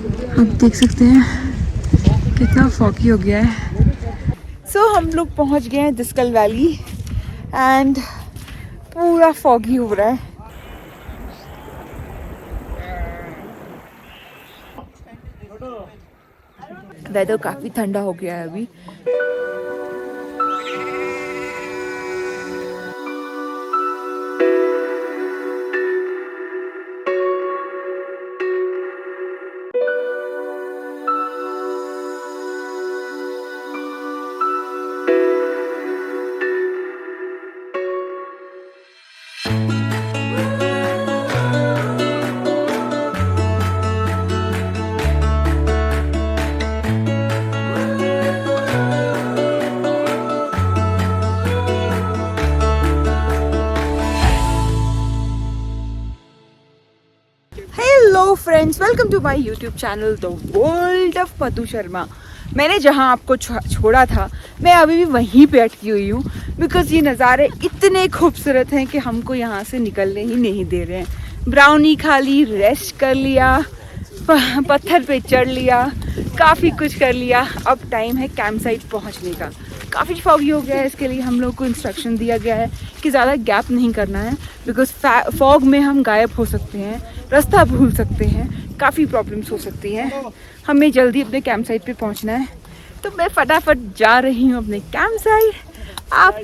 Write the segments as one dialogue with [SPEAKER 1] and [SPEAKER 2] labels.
[SPEAKER 1] आप देख सकते हैं कितना फॉगी हो गया है। सो हम लोग पहुंच गए हैं दिस्कल वैली एंड पूरा फॉगी हो रहा है। वेदर काफ़ी ठंडा हो गया है अभी। Hello friends, welcome to my YouTube channel the world of Madhu Sharma. मैंने जहां आपको छोड़ा था मैं अभी भी वहीं पे अटकी हुई हूँ बिकॉज ये नज़ारे इतने खूबसूरत हैं कि हमको यहाँ से निकलने ही नहीं दे रहे हैं। ब्राउनी खा ली, रेस्ट कर लिया, पत्थर पे चढ़ लिया, काफ़ी कुछ कर लिया। अब टाइम है कैंप साइट पहुँचने का। काफ़ी फॉगी हो गया है, इसके लिए हम लोग को इंस्ट्रक्शन दिया गया है कि ज़्यादा गैप नहीं करना है बिकॉज फॉग में हम गायब हो सकते हैं, रास्ता भूल सकते हैं, काफ़ी प्रॉब्लम्स हो सकती हैं। हमें जल्दी अपने कैंप साइट पे पहुंचना है तो मैं फटाफट जा रही हूँ अपने कैंप साइट। आप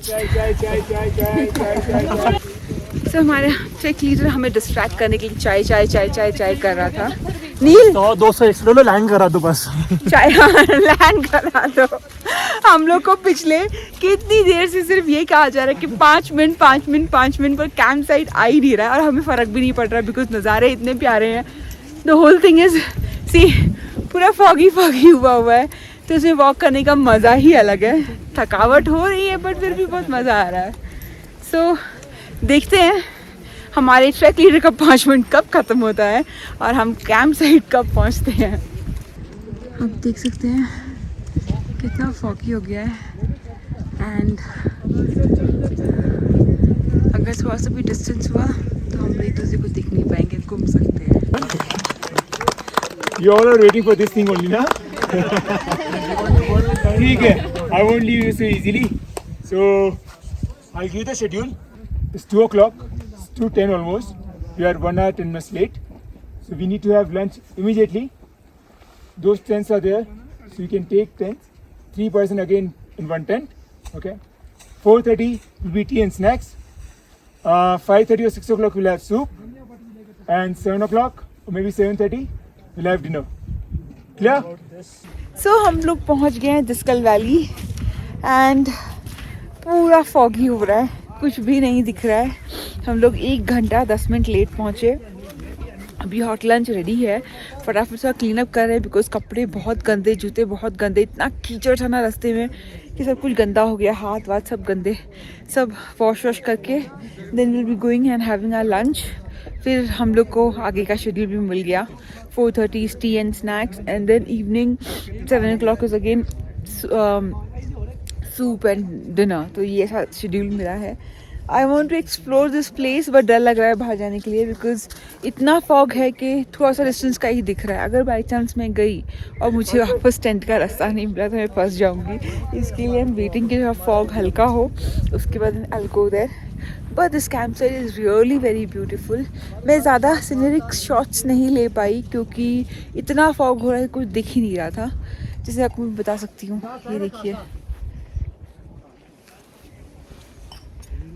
[SPEAKER 1] सो हमारे ट्रेक लीडर हमें डिस्ट्रैक्ट करने के लिए चाय चाय चाय चाय चाय कर रहा था। नील
[SPEAKER 2] 200 एक्स्ट्रा लो, लैंड करा दो बस।
[SPEAKER 1] चाय लैंड करा दो। हम लोग को पिछले कितनी देर से सिर्फ ये कहा जा रहा है कि 5 मिनट 5 मिनट 5 मिनट पर कैंप साइट आ ही नहीं रहा है और हमें फ़र्क भी नहीं पड़ रहा बिकॉज नज़ारे इतने प्यारे हैं। The whole thing is see पूरा फॉगी फॉगी हुआ है तो इसमें वॉक करने का मज़ा ही अलग है। थकावट हो रही है बट फिर भी बहुत मज़ा आ रहा है। सो देखते हैं हमारे ट्रैक लीडर का 5 मिनट कब ख़त्म होता है और हम कैंप साइट कब पहुंचते हैं। आप देख सकते हैं कितना फॉगी हो गया है एंड अगर थोड़ा सा भी डिस्टेंस हुआ तो हम एक दूसरे को दिख नहीं पाएंगे, घूम सकते हैं।
[SPEAKER 2] You all are waiting for this thing only, ना? ठीक है, I won't leave you so easily. So I'll give the schedule. It's 2 o'clock. It's 2:10 almost. We are 1 hour 10 minutes late. So we need to have lunch immediately. Those tents are there, so you can take tents. 3 person again in one tent. Okay. 4:30 will be tea and snacks. 5:30 or 6 o'clock we'll have soup, and 7 o'clock or maybe 7:30 we'll have dinner. Clear?
[SPEAKER 1] सो हम लोग पहुंच गए हैं दिस्कल valley and पूरा foggy हो रहा है, कुछ भी नहीं दिख रहा है। हम लोग 1 घंटा 10 मिनट लेट पहुंचे। अभी हॉट लंच रेडी है, फटाफट से क्लीन अप कर रहे हैं बिकॉज कपड़े बहुत गंदे, जूते बहुत गंदे, इतना कीचड़ था ना रास्ते में कि सब कुछ गंदा हो गया, हाथ वाथ सब गंदे, सब वॉश करके then will be going and having our lunch. फिर हम लोग को आगे का शेड्यूल भी मिल गया। 4:30 tea and snacks and then evening 7 o'clock is again soup and dinner. तो ये ऐसा शेड्यूल मिला है। I want to explore this place but डर लग रहा है बाहर जाने के लिए बिकॉज इतना फॉग है कि थोड़ा सा डिस्टेंस का ही दिख रहा है। अगर बाई चांस मैं गई और मुझे वापस टेंट का रास्ता नहीं मिला तो मैं फंस जाऊंगी। इसके लिए हम वेटिंग कि फॉग हल्का हो उसके बाद I will go there. But this camp site is really very beautiful. मैं ज़्यादा सीनरिक शॉट्स नहीं ले पाई क्योंकि इतना फॉग हो रहा है, कुछ दिख ही नहीं रहा था। जैसे आपको मैं बता सकती हूँ, ये देखिए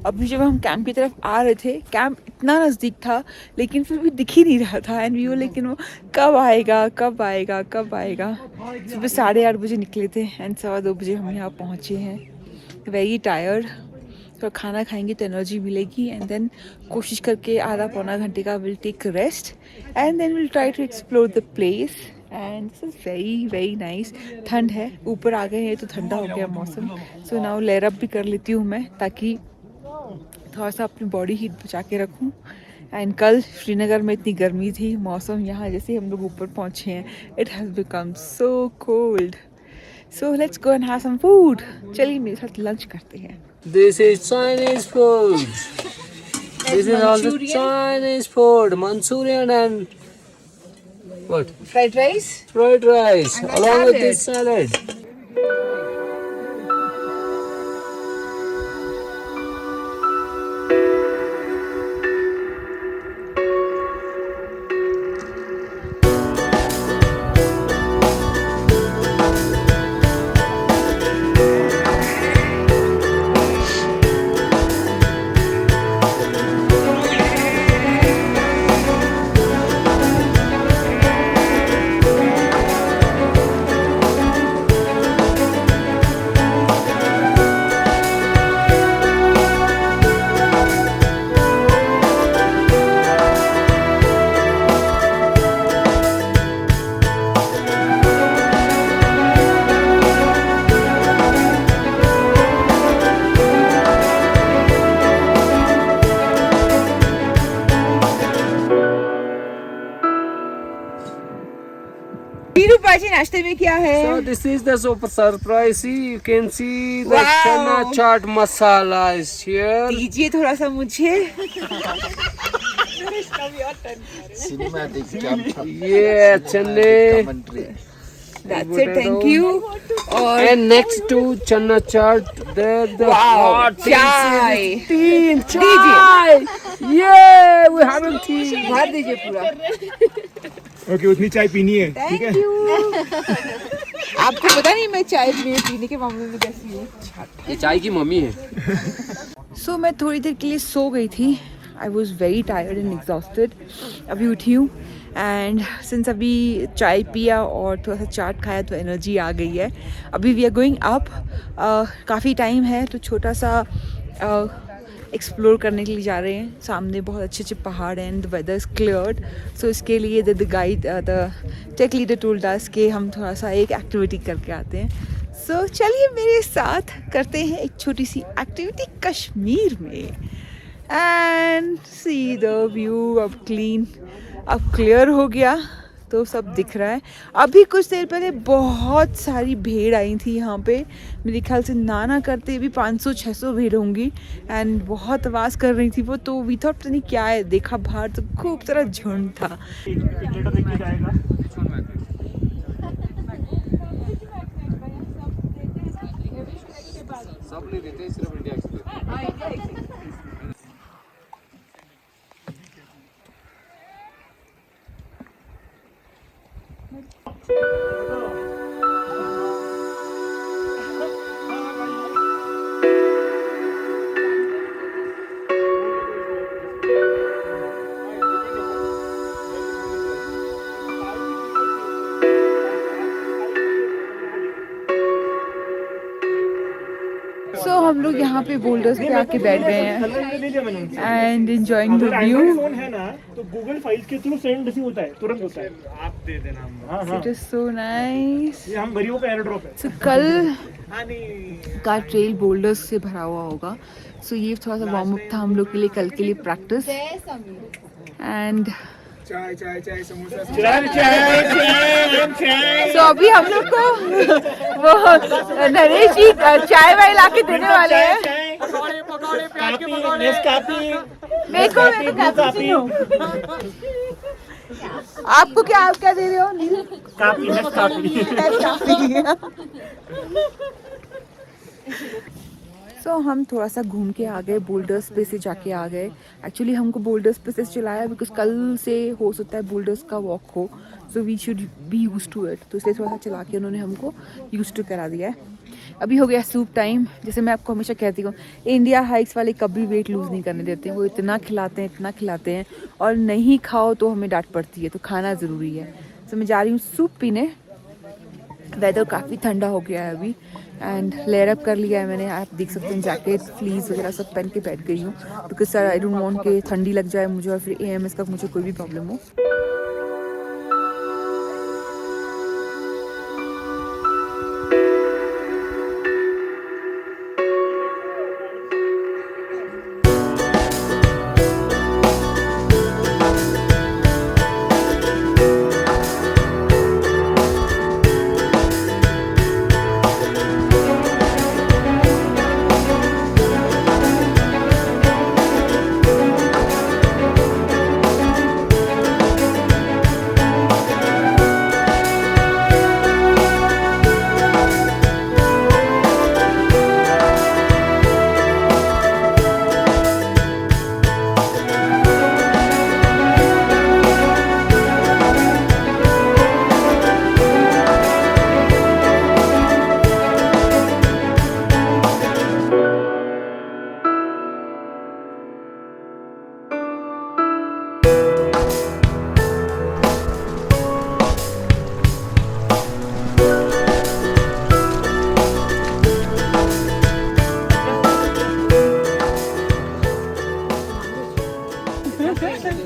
[SPEAKER 1] अभी जब हम कैंप की तरफ आ रहे थे, कैंप इतना नज़दीक था लेकिन फिर भी दिख ही नहीं रहा था एंड वो, लेकिन वो कब आएगा कब आएगा कब आएगा। सुबह 8:30 बजे निकले थे एंड 2:15 बजे हम यहाँ पहुँचे हैं। Very tired. तो खाना खाएंगे तो एनर्जी मिलेगी एंड देन कोशिश करके आधा पौना घंटे का will take rest and then will try to explore the place and this is very very nice. ठंड है, ऊपर आ गए हैं तो ठंडा हो गया मौसम। सो नाउ लेयर अप भी कर लेती हूँ मैं ताकि थोड़ा सा अपनी बॉडी हीट बचा के रखूँ। एंड कल श्रीनगर में इतनी गर्मी थी, मौसम यहाँ जैसे हम लोग ऊपर पहुँचे हैं it has become so cold. So let's go and have some food. चलिए मेरे साथ लंच करते हैं।
[SPEAKER 3] This is Chinese food. This is all the Chinese food, Manchurian and What?
[SPEAKER 1] Fried rice?
[SPEAKER 3] Fried rice
[SPEAKER 1] And a
[SPEAKER 3] along with
[SPEAKER 1] salad.
[SPEAKER 3] this salad.
[SPEAKER 1] Veeru पाजी नाश्ते में क्या है?
[SPEAKER 3] So this is the super surprise. See, you can see the
[SPEAKER 1] Wow.
[SPEAKER 3] chana chaat masala is here.
[SPEAKER 1] दीजिए थोड़ा सा मुझे.
[SPEAKER 3] Yeah, chane.
[SPEAKER 1] That's it, thank you. और
[SPEAKER 3] And next to chana chaat, there the hot
[SPEAKER 1] चाय.
[SPEAKER 3] tea.
[SPEAKER 1] दीजिए.
[SPEAKER 3] Yeah, we having tea.
[SPEAKER 1] भर दीजिए पूरा.
[SPEAKER 2] ओके उतनी चाय पीनी है, ठीक है?
[SPEAKER 1] Thank you. आपको पता नहीं मैं चाय पीने के मामले में कैसी हूँ.
[SPEAKER 3] ये चाय की मम्मी है.
[SPEAKER 1] सो मैं थोड़ी देर के लिए सो गई थी. I was very tired and exhausted. अभी उठी हूँ एंड सिंस अभी चाय पिया और थोड़ा सा चाट खाया तो एनर्जी आ गई है. अभी वी आर गोइंग अप. काफ़ी टाइम है तो छोटा सा एक्सप्लोर करने के लिए जा रहे हैं. सामने बहुत अच्छे अच्छे पहाड़ हैं and the weather is cleared. So इसके लिए the guide the trek leader told us कि हम थोड़ा सा एक एक्टिविटी करके आते हैं. सो चलिए मेरे साथ करते हैं एक छोटी सी एक्टिविटी कश्मीर में. And see the view. अब क्लीन अब क्लियर हो गया तो सब दिख रहा है. अभी कुछ देर पहले बहुत सारी भीड़ आई थी यहाँ पे. मेरे ख्याल से ना करते भी 500-600 भीड़ होंगी एंड बहुत आवाज़ कर रही थी वो. तो वी थॉट नहीं क्या है. देखा बाहर तो खूब सारा झुंड था.
[SPEAKER 3] सब नहीं देते सिर्फ इंडिया एक्सप्रेस.
[SPEAKER 1] सो हम लोग यहाँ पे बोल्डर्स पे आके बैठ गए हैं and enjoying the view.
[SPEAKER 4] Phone है ना तो गूगल फाइल्स के थ्रू सेंड रिसीव होता है, तुरंत होता है. आप दे देना. हाँ हाँ
[SPEAKER 1] इट इज सो नाइस.
[SPEAKER 4] ये हम गरीबों का एयर ड्रॉप है.
[SPEAKER 1] सो कल का ट्रेल बोल्डर्स से भरा हुआ होगा. सो ये थोड़ा सा वार्म अप था हम लोग के लिए कल के लिए प्रैक्टिस. एंड
[SPEAKER 2] चाय चाय चाय समोसा.
[SPEAKER 1] सो अभी हम लोग को वो नरेश जी चाय वाय ला के देने वाले हैं. मेरे को कैपुचिनो. आपको क्या आप क्या दे रहे हो? नील सो हम थोड़ा सा घूम के आ गए. बोल्डर्स पे से जाके आ गए. एक्चुअली हमको बोल्डर्स पे से चलाया बिकॉज कल से हो सकता है बोल्डर्स का वॉक हो. So we should be used to it. तो इसलिए थोड़ा सा चला के उन्होंने हमको यूज टू करा दिया है. अभी हो गया सूप टाइम. जैसे मैं आपको हमेशा कहती हूँ इंडिया हाइक्स वाले कभी वेट लूज़ नहीं करने देते हैं. वो इतना खिलाते हैं और नहीं खाओ तो हमें डांट पड़ती है. तो खाना ज़रूरी है. सो मैं जा रही हूँ सूप पीने. वेदर काफ़ी ठंडा हो गया है अभी एंड लेयर अप कर लिया है मैंने. आप देख सकते हैं जैकेट फ्लीज वगैरह सब पहन के बैठ गई हूँ because sir I don't want के ठंडी लग जाए मुझे और फिर AMS का मुझे कोई भी प्रॉब्लम हो.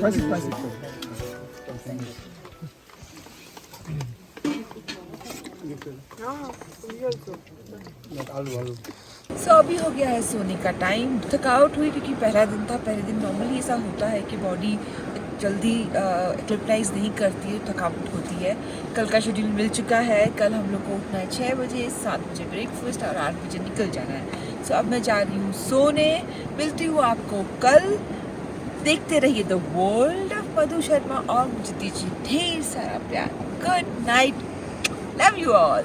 [SPEAKER 2] Pass it, pass it.
[SPEAKER 1] सो अभी हो गया है सोने का टाइम। थकावट हुई क्योंकि पहला दिन था। पहले दिन नॉर्मली ऐसा होता है कि बॉडी जल्दी एक्लिप्टाइज नहीं करती है, थकावट होती है। कल का शेड्यूल मिल चुका है। कल हम लोग को उठना है 6 बजे, 7 बजे ब्रेकफास्ट और 8 बजे निकल जाना है। सो अब मैं जा रही हूँ सोने। मिलती हूँ आपको कल। देखते रहिए the world of Madhu Sharma और मुझे दीजिए ढेर सारा प्यार। Good night, love you all.